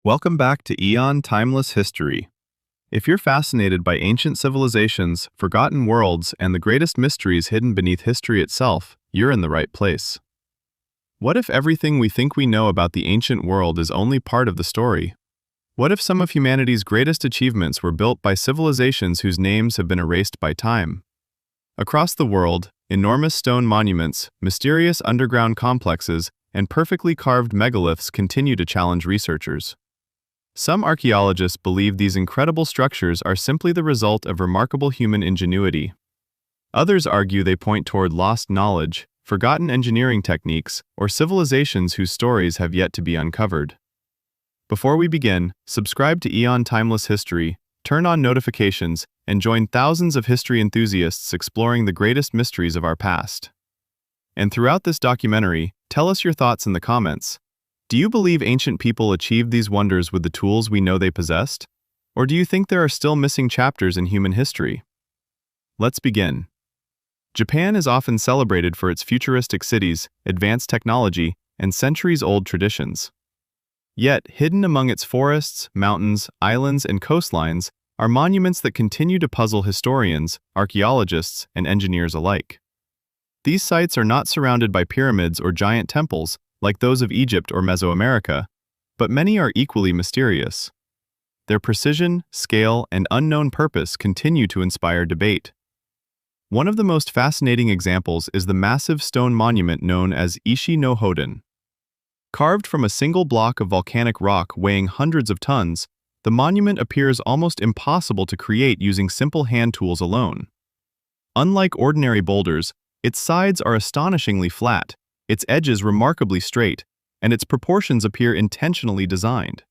Welcome back to Eon Timeless History. If you're fascinated by ancient civilizations, forgotten worlds, and the greatest mysteries hidden beneath history itself, you're in the right place. What if everything we think we know about the ancient world is only part of the story? What if some of humanity's greatest achievements were built by civilizations whose names have been erased by time? Across the world, enormous stone monuments, mysterious underground complexes, and perfectly carved megaliths continue to challenge researchers. Some archaeologists believe these incredible structures are simply the result of remarkable human ingenuity. Others argue they point toward lost knowledge, forgotten engineering techniques, or civilizations whose stories have yet to be uncovered. Before we begin, subscribe to Eon Timeless History, turn on notifications, and join thousands of history enthusiasts exploring the greatest mysteries of our past. And throughout this documentary, tell us your thoughts in the comments. Do you believe ancient people achieved these wonders with the tools we know they possessed? Or do you think there are still missing chapters in human history? Let's begin. Japan is often celebrated for its futuristic cities, advanced technology, and centuries-old traditions. Yet, hidden among its forests, mountains, islands, and coastlines are monuments that continue to puzzle historians, archaeologists, and engineers alike. These sites are not surrounded by pyramids or giant temples, like those of Egypt or Mesoamerica, but many are equally mysterious. Their precision, scale, and unknown purpose continue to inspire debate. One of the most fascinating examples is the massive stone monument known as Ishi-no-Hōden. Carved from a single block of volcanic rock weighing hundreds of tons, the monument appears almost impossible to create using simple hand tools alone. Unlike ordinary boulders, its sides are astonishingly flat, its edges remarkably straight, and its proportions appear intentionally designed.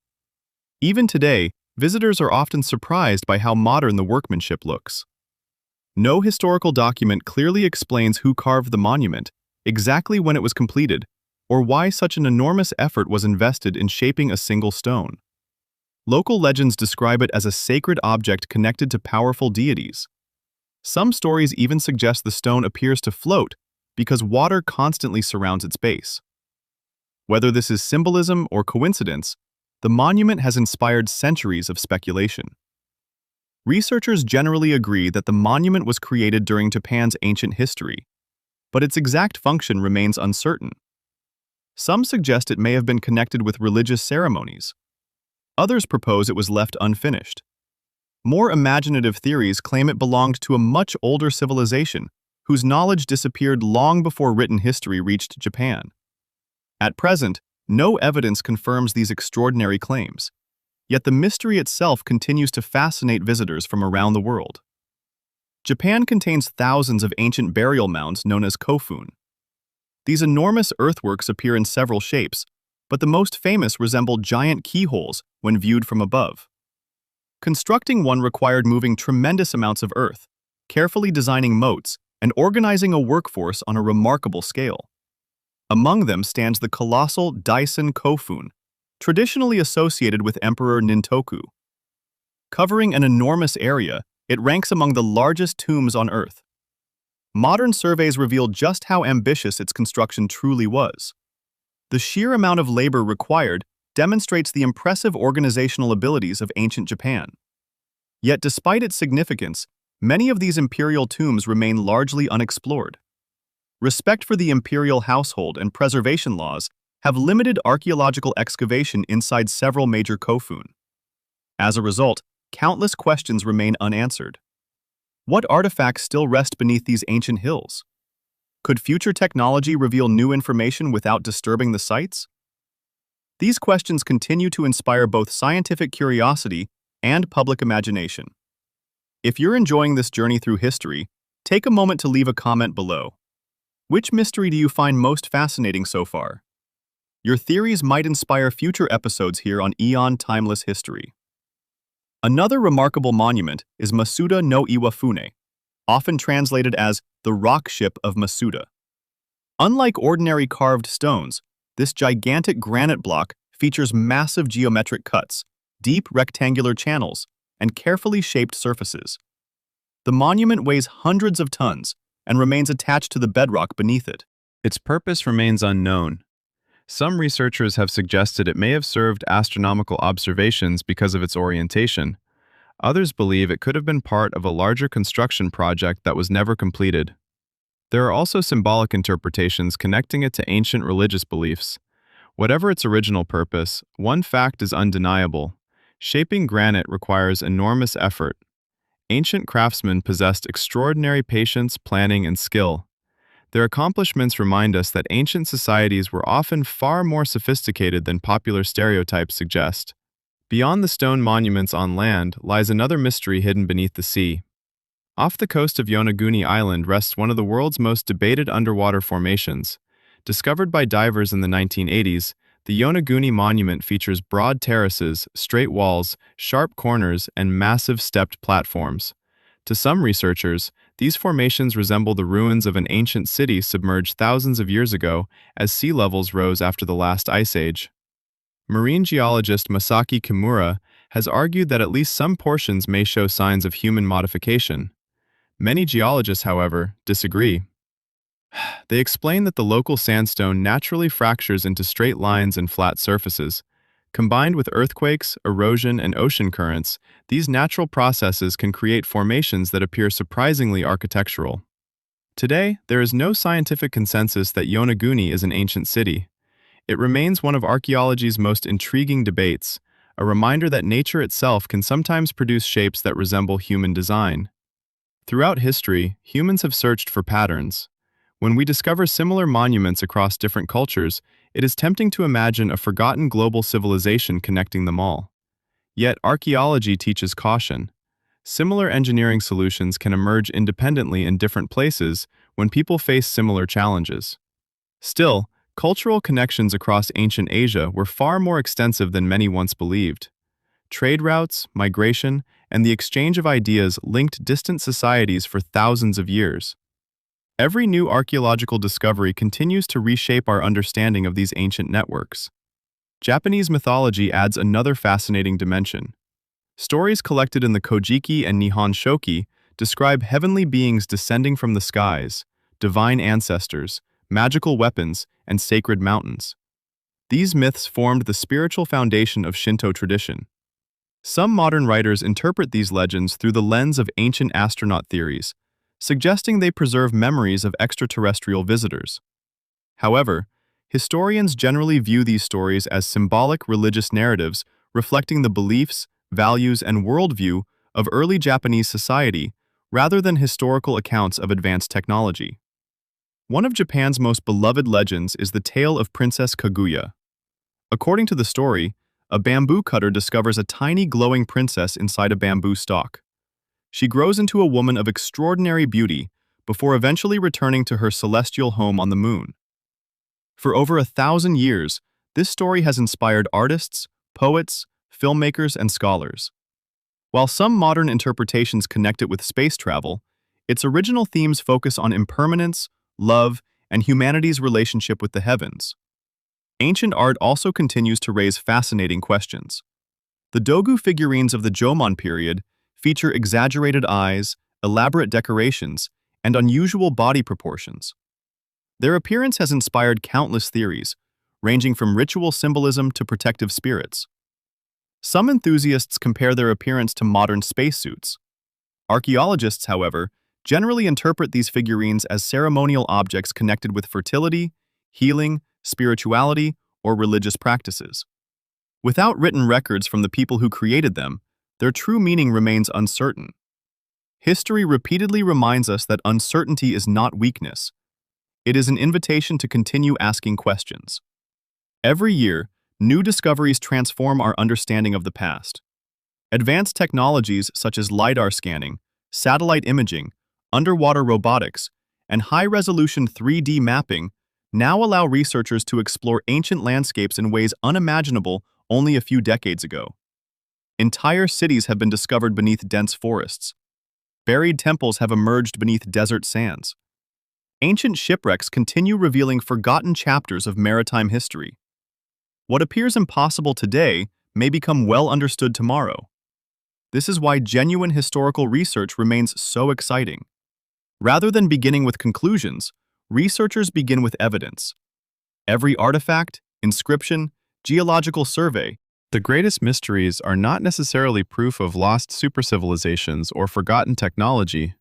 Even today, visitors are often surprised by how modern the workmanship looks. No historical document clearly explains who carved the monument, exactly when it was completed, or why such an enormous effort was invested in shaping a single stone. Local legends describe it as a sacred object connected to powerful deities. Some stories even suggest the stone appears to float because water constantly surrounds its base. Whether this is symbolism or coincidence, the monument has inspired centuries of speculation. Researchers generally agree that the monument was created during Japan's ancient history, but its exact function remains uncertain. Some suggest it may have been connected with religious ceremonies. Others propose it was left unfinished. More imaginative theories claim it belonged to a much older civilization, whose knowledge disappeared long before written history reached Japan. At present, no evidence confirms these extraordinary claims, yet the mystery itself continues to fascinate visitors from around the world. Japan contains thousands of ancient burial mounds known as Kofun. These enormous earthworks appear in several shapes, but the most famous resemble giant keyholes when viewed from above. Constructing one required moving tremendous amounts of earth, carefully designing moats, and organizing a workforce on a remarkable scale. Among them stands the colossal Daisen Kofun, traditionally associated with Emperor Nintoku. Covering an enormous area, it ranks among the largest tombs on Earth. Modern surveys reveal just how ambitious its construction truly was. The sheer amount of labor required demonstrates the impressive organizational abilities of ancient Japan. Yet despite its significance, many of these imperial tombs remain largely unexplored. Respect for the imperial household and preservation laws have limited archaeological excavation inside several major Kofun. As a result, countless questions remain unanswered. What artifacts still rest beneath these ancient hills? Could future technology reveal new information without disturbing the sites? These questions continue to inspire both scientific curiosity and public imagination. If you're enjoying this journey through history, take a moment to leave a comment below. Which mystery do you find most fascinating so far? Your theories might inspire future episodes here on Eon Timeless History. Another remarkable monument is Masuda-no-Iwafune, often translated as the rock ship of Masuda. Unlike ordinary carved stones, this gigantic granite block features massive geometric cuts, deep rectangular channels, and carefully shaped surfaces. The monument weighs hundreds of tons and remains attached to the bedrock beneath it. Its purpose remains unknown. Some researchers have suggested it may have served astronomical observations because of its orientation. Others believe it could have been part of a larger construction project that was never completed. There are also symbolic interpretations connecting it to ancient religious beliefs. Whatever its original purpose, one fact is undeniable. Shaping granite requires enormous effort. Ancient craftsmen possessed extraordinary patience, planning, and skill. Their accomplishments remind us that ancient societies were often far more sophisticated than popular stereotypes suggest. Beyond the stone monuments on land lies another mystery hidden beneath the sea. Off the coast of Yonaguni Island rests one of the world's most debated underwater formations. Discovered by divers in the 1980s, the Yonaguni Monument features broad terraces, straight walls, sharp corners, and massive stepped platforms. To some researchers, these formations resemble the ruins of an ancient city submerged thousands of years ago as sea levels rose after the last ice age. Marine geologist Masaki Kimura has argued that at least some portions may show signs of human modification. Many geologists, however, disagree. They explain that the local sandstone naturally fractures into straight lines and flat surfaces. Combined with earthquakes, erosion, and ocean currents, these natural processes can create formations that appear surprisingly architectural. Today, there is no scientific consensus that Yonaguni is an ancient city. It remains one of archaeology's most intriguing debates, a reminder that nature itself can sometimes produce shapes that resemble human design. Throughout history, humans have searched for patterns. When we discover similar monuments across different cultures, it is tempting to imagine a forgotten global civilization connecting them all. Yet, archaeology teaches caution. Similar engineering solutions can emerge independently in different places when people face similar challenges. Still, cultural connections across ancient Asia were far more extensive than many once believed. Trade routes, migration, and the exchange of ideas linked distant societies for thousands of years. Every new archaeological discovery continues to reshape our understanding of these ancient networks. Japanese mythology adds another fascinating dimension. Stories collected in the Kojiki and Nihon Shoki describe heavenly beings descending from the skies, divine ancestors, magical weapons, and sacred mountains. These myths formed the spiritual foundation of Shinto tradition. Some modern writers interpret these legends through the lens of ancient astronaut theories, suggesting they preserve memories of extraterrestrial visitors. However, historians generally view these stories as symbolic religious narratives reflecting the beliefs, values, and worldview of early Japanese society rather than historical accounts of advanced technology. One of Japan's most beloved legends is the tale of Princess Kaguya. According to the story, a bamboo cutter discovers a tiny glowing princess inside a bamboo stalk. She grows into a woman of extraordinary beauty before eventually returning to her celestial home on the moon. For over 1,000 years, this story has inspired artists, poets, filmmakers, and scholars. While some modern interpretations connect it with space travel, its original themes focus on impermanence, love, and humanity's relationship with the heavens. Ancient art also continues to raise fascinating questions. The Dogū figurines of the Jomon period feature exaggerated eyes, elaborate decorations, and unusual body proportions. Their appearance has inspired countless theories, ranging from ritual symbolism to protective spirits. Some enthusiasts compare their appearance to modern spacesuits. Archaeologists, however, generally interpret these figurines as ceremonial objects connected with fertility, healing, spirituality, or religious practices. Without written records from the people who created them, their true meaning remains uncertain. History repeatedly reminds us that uncertainty is not weakness. It is an invitation to continue asking questions. Every year, new discoveries transform our understanding of the past. Advanced technologies such as LiDAR scanning, satellite imaging, underwater robotics, and high-resolution 3D mapping now allow researchers to explore ancient landscapes in ways unimaginable only a few decades ago. Entire cities have been discovered beneath dense forests. Buried temples have emerged beneath desert sands. Ancient shipwrecks continue revealing forgotten chapters of maritime history. What appears impossible today may become well understood tomorrow. This is why genuine historical research remains so exciting. Rather than beginning with conclusions, researchers begin with evidence. Every artifact, inscription, geological survey. The greatest mysteries are not necessarily proof of lost supercivilizations or forgotten technology.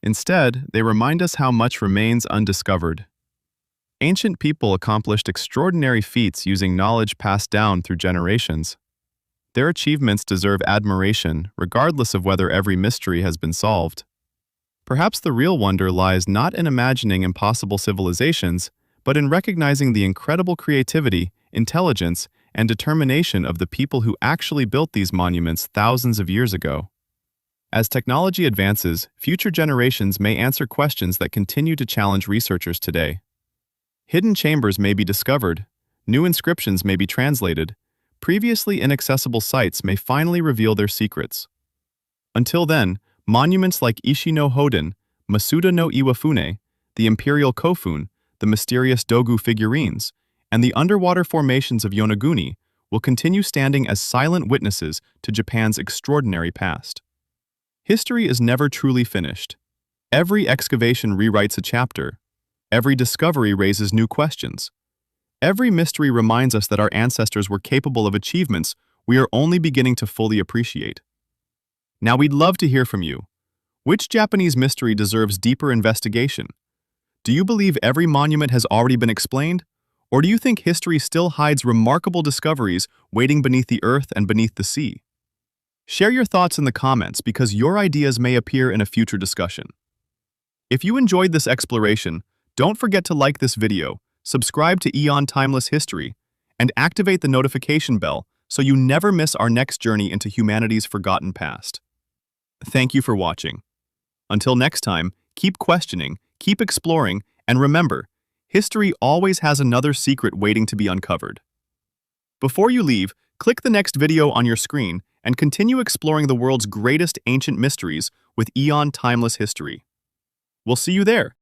Instead, they remind us how much remains undiscovered. Ancient people accomplished extraordinary feats using knowledge passed down through generations. Their achievements deserve admiration, regardless of whether every mystery has been solved. Perhaps the real wonder lies not in imagining impossible civilizations, but in recognizing the incredible creativity, intelligence, and determination of the people who actually built these monuments thousands of years ago. As technology advances, future generations may answer questions that continue to challenge researchers today. Hidden chambers may be discovered, new inscriptions may be translated, previously inaccessible sites may finally reveal their secrets. Until then, monuments like Ishi-no-Hōden, Masuda-no-Iwafune, the imperial Kofun, the mysterious Dogū figurines, and the underwater formations of Yonaguni will continue standing as silent witnesses to Japan's extraordinary past. History is never truly finished. Every excavation rewrites a chapter. Every discovery raises new questions. Every mystery reminds us that our ancestors were capable of achievements we are only beginning to fully appreciate. Now we'd love to hear from you. Which Japanese mystery deserves deeper investigation? Do you believe every monument has already been explained? Or do you think history still hides remarkable discoveries waiting beneath the earth and beneath the sea? Share your thoughts in the comments because your ideas may appear in a future discussion. If you enjoyed this exploration, don't forget to like this video, subscribe to Eon Timeless History, and activate the notification bell so you never miss our next journey into humanity's forgotten past. Thank you for watching. Until next time, keep questioning, keep exploring, and remember, history always has another secret waiting to be uncovered. Before you leave, click the next video on your screen and continue exploring the world's greatest ancient mysteries with Eon Timeless History. We'll see you there.